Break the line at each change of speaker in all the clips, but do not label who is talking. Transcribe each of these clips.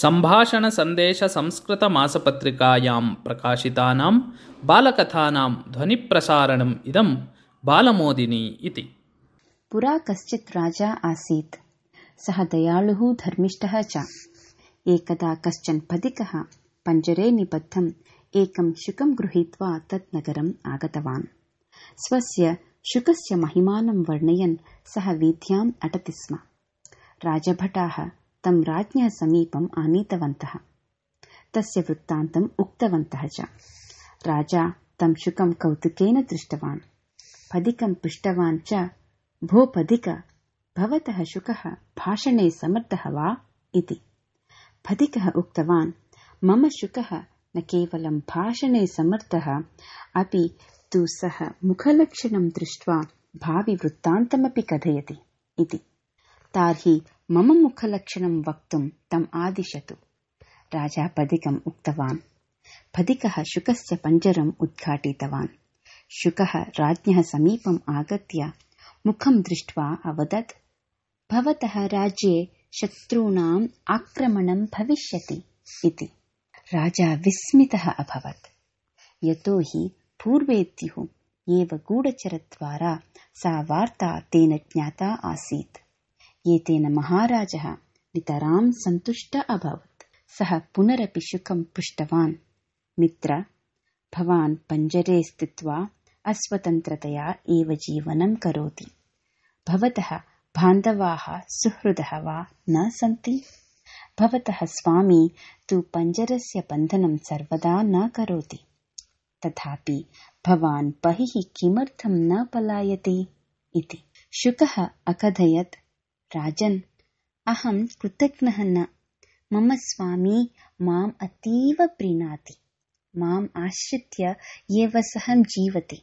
सम्भाषणसन्देशसंस्कृतमासपत्रिकायां प्रकाशितानां बालकथानां ध्वनिप्रसारणम् इदं बालमोदिनी इति।
पुरा कश्चित् राजा आसीत्। सः दयालुः धर्मिष्ठः च। एकदा कश्चन पथिकः पञ्जरे निबद्धम् एकं शुकं गृहीत्वा तत् नगरम् आगतवान्। स्वस्य शुकस्य महिमानं वर्णयन् सः वीथ्याम् अटति स्म। राजभटाः तं राज्ञः समीपम् आनीतवन्तः। तस्य वृत्तान्तम् उक्तवन्तः च। राजा तं शुकं कौतुकेन दृष्टवान्। पथिकं पृष्टवान् च, भो पथिक, भवतः शुकः भाषणे समर्थः वा इति। पथिकः उक्तवान्, मम शुकः न केवलं भाषणे समर्थः, अपि तु सः मुखलक्षणं दृष्ट्वा भाविवृत्तान्तमपि कथयति इति। तार्हि मम मुखलक्षणं वक्तुं तम् आदिशतु। राजा पथिकम् उक्तवान्। पथिकः शुकस्य पञ्जरम् उद्घाटितवान्। शुकः राज्ञः समीपम् आगत्य मुखं दृष्ट्वा अवदत्, भवतः राज्ये शत्रूणाम् आक्रमणं भविष्यति इति। राजा विस्मितः अभवत्, यतो हि पूर्वेद्युः एव गूढचरद्वारा सा वार्ता तेन ज्ञाता आसीत्। एतेन महाराजः नितरां सन्तुष्टः अभवत्। सः पुनरपि शुकं पृष्टवान्, मित्र, भवान् पञ्जरे स्थित्वा अस्वतन्त्रतया एव जीवनं करोति। भवतः बान्धवाः सुहृदः वा न सन्ति? भवतः स्वामी तु पञ्जरस्य बन्धनं सर्वदा न करोति। तथापि भवान् बहिः किमर्थं न पलायते इति। शुकः अकथयत्, राजन्, अहं कृतज्ञः न। मम स्वामी माम् अतीव प्रीणाति। माम् आश्रित्य एव सः जीवति।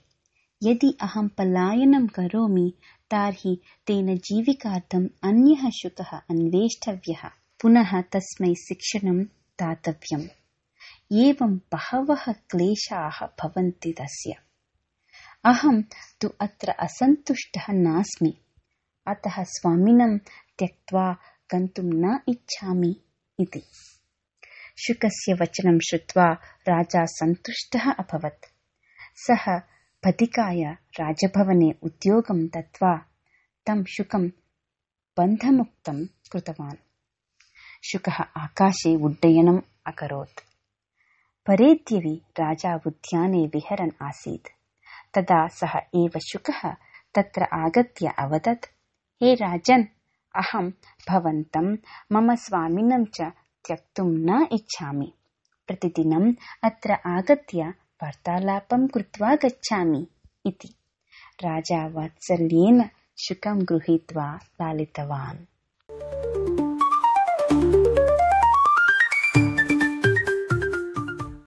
यदि अहं पलायनं करोमि तर्हि तेन जीविकार्थम् अन्यः शुकः अन्वेष्टव्यः। पुनः तस्मै शिक्षणं दातव्यम्। एवं बहवः क्लेशाः भवन्ति तस्य। अहं तु अत्र असन्तुष्टः नास्मि। अतः स्वामिनं त्यक्त्वा गन्तुं न इच्छामि इति। शुकस्य वचनं श्रुत्वा राजा सन्तुष्टः अभवत्। सः पथिकाय राजभवने उद्योगं दत्त्वा तं शुकं बन्धमुक्तं कृतवान्। शुकः आकाशे उड्डयनम् अकरोत्। परेद्यवि राजा उद्याने विहरन् आसीत्। तदा सः एव शुकः तत्र आगत्य अवदत्, हे राजन्, अहं भवन्तं मम स्वामिनं च त्यक्तुं न इच्छामि। प्रतिदिनम् अत्र आगत्य वार्तालापं कृत्वा गच्छामि इति। राजा वात्सल्येन शुकं गृहीत्वा लालितवान्।